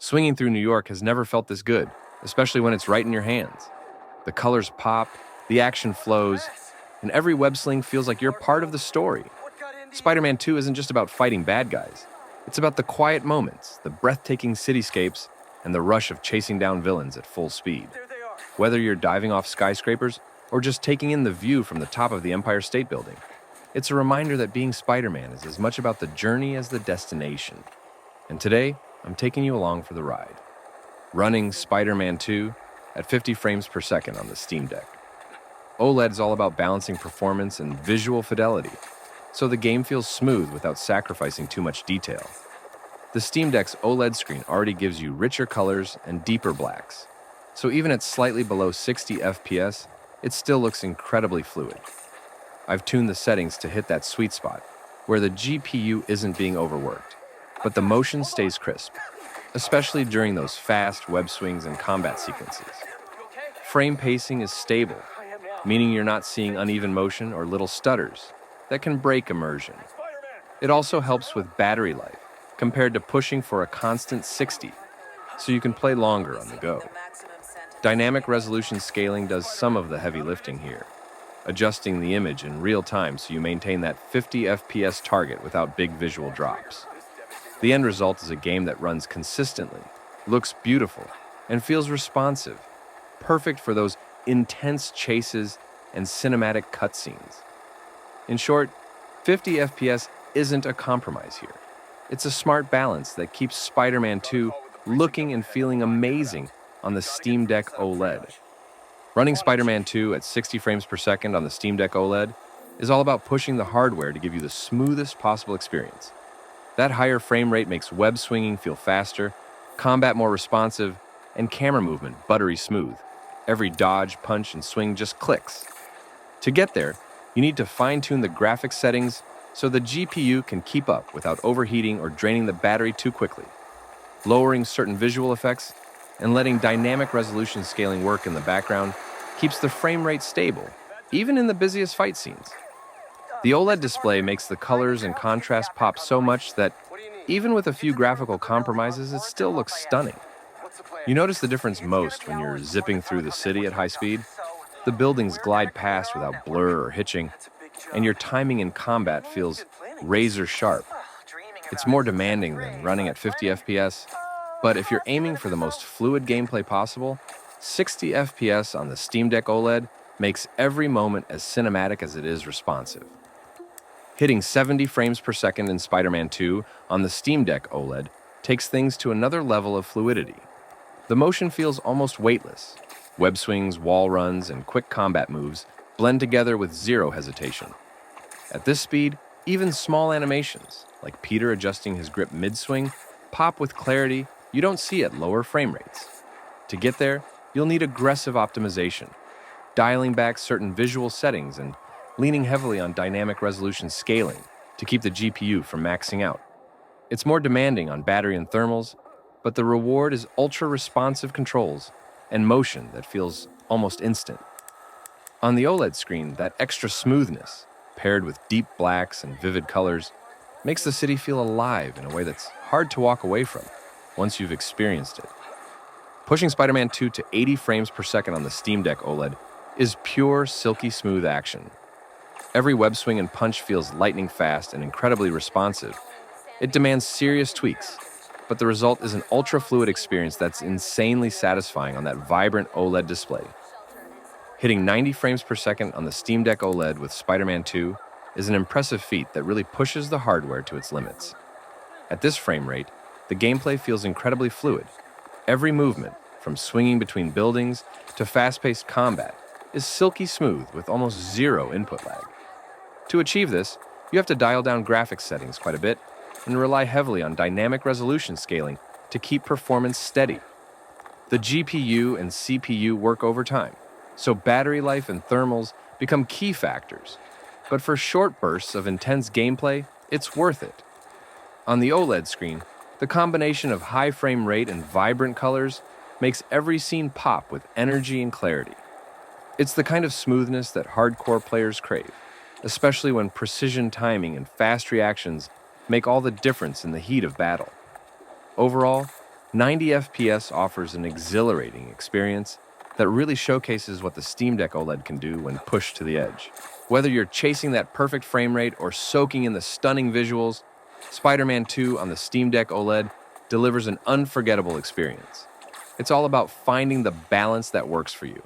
Swinging through New York has never felt this good, especially when it's right in your hands. The colors pop, the action flows, and every web sling feels like you're part of the story. Spider-Man 2 isn't just about fighting bad guys. It's about the quiet moments, the breathtaking cityscapes, and the rush of chasing down villains at full speed. Whether you're diving off skyscrapers or just taking in the view from the top of the Empire State Building, it's a reminder that being Spider-Man is as much about the journey as the destination. And today, I'm taking you along for the ride. Running Spider-Man 2 at 50 frames per second on the Steam Deck. OLED is all about balancing performance and visual fidelity, so the game feels smooth without sacrificing too much detail. The Steam Deck's OLED screen already gives you richer colors and deeper blacks, so even at slightly below 60 FPS, it still looks incredibly fluid. I've tuned the settings to hit that sweet spot, where the GPU isn't being overworked, but the motion stays crisp, especially during those fast web swings and combat sequences. Frame pacing is stable, meaning you're not seeing uneven motion or little stutters that can break immersion. It also helps with battery life, compared to pushing for a constant 60, so you can play longer on the go. Dynamic resolution scaling does some of the heavy lifting here, adjusting the image in real time so you maintain that 50 FPS target without big visual drops. The end result is a game that runs consistently, looks beautiful, and feels responsive, perfect for those intense chases and cinematic cutscenes. In short, 50 FPS isn't a compromise here. It's a smart balance that keeps Spider-Man 2 looking and feeling amazing on the Steam Deck OLED. Running Spider-Man 2 at 60 frames per second on the Steam Deck OLED is all about pushing the hardware to give you the smoothest possible experience. That higher frame rate makes web swinging feel faster, combat more responsive, and camera movement buttery smooth. Every dodge, punch, and swing just clicks. To get there, you need to fine-tune the graphics settings so the GPU can keep up without overheating or draining the battery too quickly. Lowering certain visual effects and letting dynamic resolution scaling work in the background keeps the frame rate stable, even in the busiest fight scenes. The OLED display makes the colors and contrast pop so much that even with a few graphical compromises, it still looks stunning. You notice the difference most when you're zipping through the city at high speed. The buildings glide past without blur or hitching, and your timing in combat feels razor sharp. It's more demanding than running at 50 FPS, but if you're aiming for the most fluid gameplay possible, 60 FPS on the Steam Deck OLED makes every moment as cinematic as it is responsive. Hitting 70 frames per second in Spider-Man 2 on the Steam Deck OLED takes things to another level of fluidity. The motion feels almost weightless. Web swings, wall runs, and quick combat moves blend together with zero hesitation. At this speed, even small animations, like Peter adjusting his grip mid-swing, pop with clarity you don't see at lower frame rates. To get there, you'll need aggressive optimization, dialing back certain visual settings and leaning heavily on dynamic resolution scaling to keep the GPU from maxing out. It's more demanding on battery and thermals, but the reward is ultra-responsive controls and motion that feels almost instant. On the OLED screen, that extra smoothness, paired with deep blacks and vivid colors, makes the city feel alive in a way that's hard to walk away from once you've experienced it. Pushing Spider-Man 2 to 80 frames per second on the Steam Deck OLED is pure, silky smooth action. Every web swing and punch feels lightning fast and incredibly responsive. It demands serious tweaks, but the result is an ultra-fluid experience that's insanely satisfying on that vibrant OLED display. Hitting 90 frames per second on the Steam Deck OLED with Spider-Man 2 is an impressive feat that really pushes the hardware to its limits. At this frame rate, the gameplay feels incredibly fluid. Every movement, from swinging between buildings to fast-paced combat, is silky smooth with almost zero input lag. To achieve this, you have to dial down graphics settings quite a bit and rely heavily on dynamic resolution scaling to keep performance steady. The GPU and CPU work overtime, so battery life and thermals become key factors. But for short bursts of intense gameplay, it's worth it. On the OLED screen, the combination of high frame rate and vibrant colors makes every scene pop with energy and clarity. It's the kind of smoothness that hardcore players crave, especially when precision timing and fast reactions make all the difference in the heat of battle. Overall, 90 FPS offers an exhilarating experience that really showcases what the Steam Deck OLED can do when pushed to the edge. Whether you're chasing that perfect frame rate or soaking in the stunning visuals, Spider-Man 2 on the Steam Deck OLED delivers an unforgettable experience. It's all about finding the balance that works for you.